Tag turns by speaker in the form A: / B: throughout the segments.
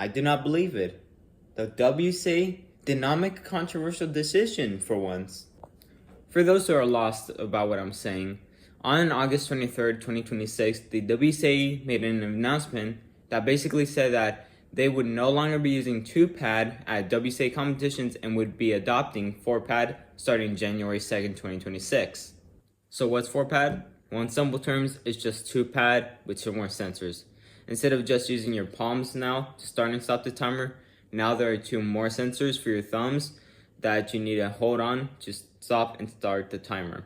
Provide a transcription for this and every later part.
A: I do not believe it. The WCA did not make a controversial decision for once. For those who are lost about what I'm saying, on August 23rd, 2026, the WCA made an announcement that basically said that they would no longer be using 2-pad at WCA competitions and would be adopting 4-pad starting January 2nd, 2026. So what's 4-pad? Well, in simple terms, it's just 2-pad with 2 more sensors. Instead of just using your palms now to start and stop the timer, now there are 2 more sensors for your thumbs that you need to hold on to stop and start the timer.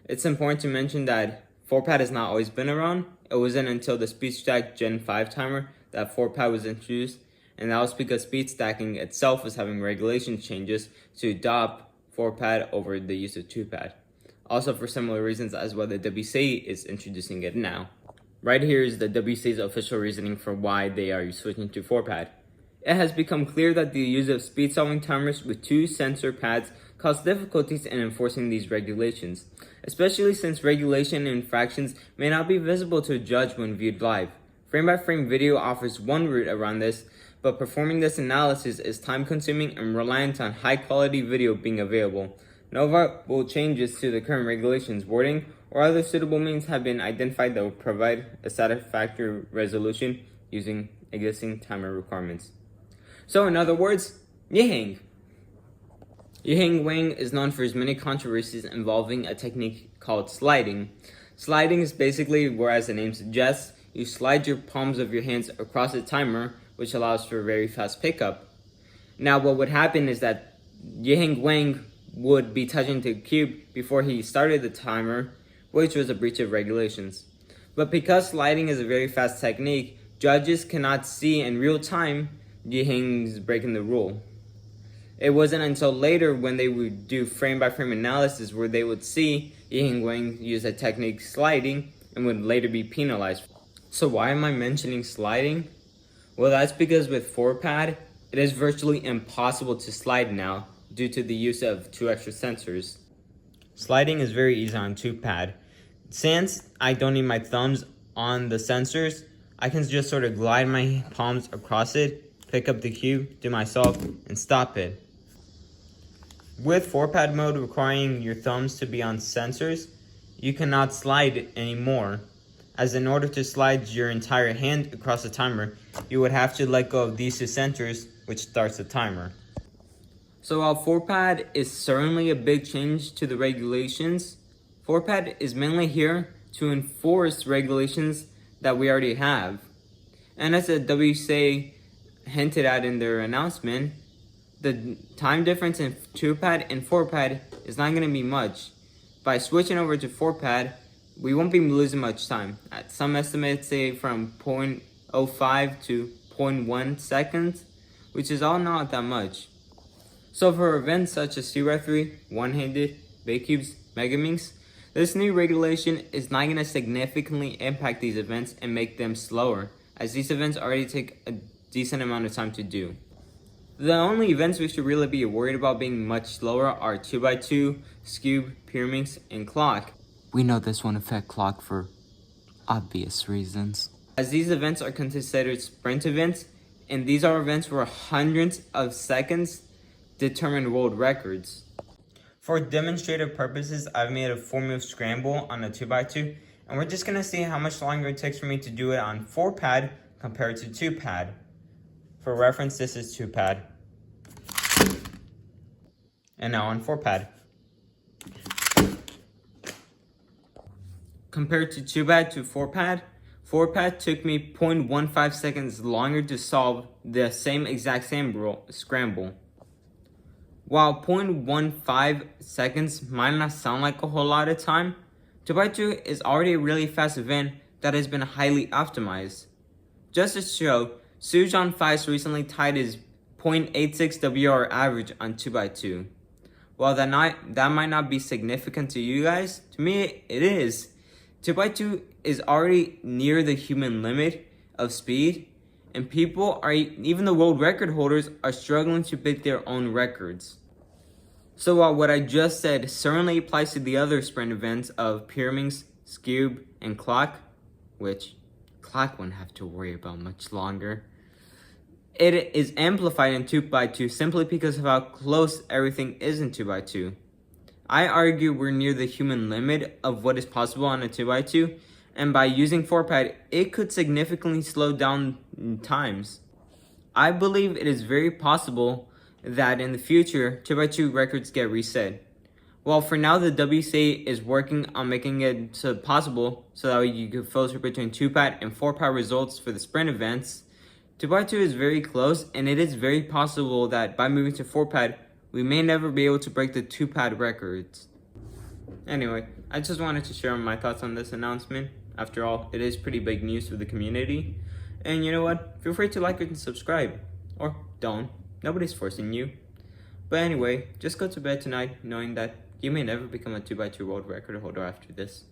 A: It's important to mention that 4-pad has not always been around. It wasn't until the SpeedStack Gen 5 timer that 4-pad was introduced, and that was because speed stacking itself was having regulation changes to adopt 4-pad over the use of 2-pad. Also for similar reasons as why the WCA is introducing it now. Right here is the WCA's official reasoning for why they are switching to 4-pad. It has become clear that the use of speed solving timers with 2 sensor pads cause difficulties in enforcing these regulations, especially since regulation infractions may not be visible to a judge when viewed live. Frame-by-frame video offers one route around this, but performing this analysis is time-consuming and reliant on high-quality video being available. No viable changes to the current regulations wording or other suitable means have been identified that will provide a satisfactory resolution using existing timer requirements. So in other words, Yiheng. Yiheng Wang is known for his many controversies involving a technique called sliding. Sliding is basically where, as the name suggests, you slide your palms of your hands across a timer, which allows for a very fast pickup. Now what would happen is that Yiheng Wang would be touching the cube before he started the timer, which was a breach of regulations. But because sliding is a very fast technique, judges cannot see in real time Yiheng's breaking the rule. It wasn't until later when they would do frame-by-frame analysis where they would see Yiheng Wang use a technique sliding and would later be penalized. So why am I mentioning sliding? Well, that's because with 4-pad, it is virtually impossible to slide now due to the use of 2 extra sensors. Sliding is very easy on 2-pad. Since I don't need my thumbs on the sensors, I can just sort of glide my palms across it, pick up the cube, do my solve, and stop it. With 4-pad mode requiring your thumbs to be on sensors, you cannot slide anymore, as in order to slide your entire hand across the timer, you would have to let go of these 2 sensors, which starts the timer. So while 4-pad is certainly a big change to the regulations, 4-pad is mainly here to enforce regulations that we already have. And as the WCA hinted at in their announcement, the time difference in 2-pad and 4-pad is not going to be much. By switching over to 4-pad, we won't be losing much time. At some estimates say from 0.05 to 0.1 seconds, which is all not that much. So for events such as CR3, one-handed, Baycubes, Megaminx, this new regulation is not going to significantly impact these events and make them slower, as these events already take a decent amount of time to do. The only events we should really be worried about being much slower are 2x2, Scube, Pyraminx, and Clock.
B: We know this won't affect Clock for obvious reasons,
A: as these events are considered sprint events, and these are events where hundreds of seconds determine world records. For demonstrative purposes, I've made a 4-move scramble on a 2x2, and we're just going to see how much longer it takes for me to do it on 4-pad compared to 2-pad. For reference, this is 2-pad. And now on 4-pad. Compared to 2-pad to 4-pad, 4-pad took me 0.15 seconds longer to solve the same exact scramble. While 0.15 seconds might not sound like a whole lot of time, 2x2 is already a really fast event that has been highly optimized. Just to show, Sujan Feist recently tied his 0.86 WR average on 2x2. While that might not be significant to you guys, to me it is. 2x2 is already near the human limit of speed, and even the world record holders are struggling to beat their own records. So while what I just said certainly applies to the other sprint events of Pyraminx, Scube, and Clock, which Clock won't have to worry about much longer, it is amplified in 2x2 simply because of how close everything is in 2x2. I argue we're near the human limit of what is possible on a 2x2, and by using 4-pad, it could significantly slow down times. I believe it is very possible that in the future, 2x2 records get reset. Well, for now, the WCA is working on making it possible so that you can filter between 2-pad and 4-pad results for the sprint events. 2x2 is very close, and it is very possible that by moving to 4-pad, we may never be able to break the 2-pad records. Anyway, I just wanted to share my thoughts on this announcement. After all, it is pretty big news for the community. And you know what? Feel free to like it and subscribe. Or don't. Nobody's forcing you. But anyway, just go to bed tonight knowing that you may never become a 2x2 world record holder after this.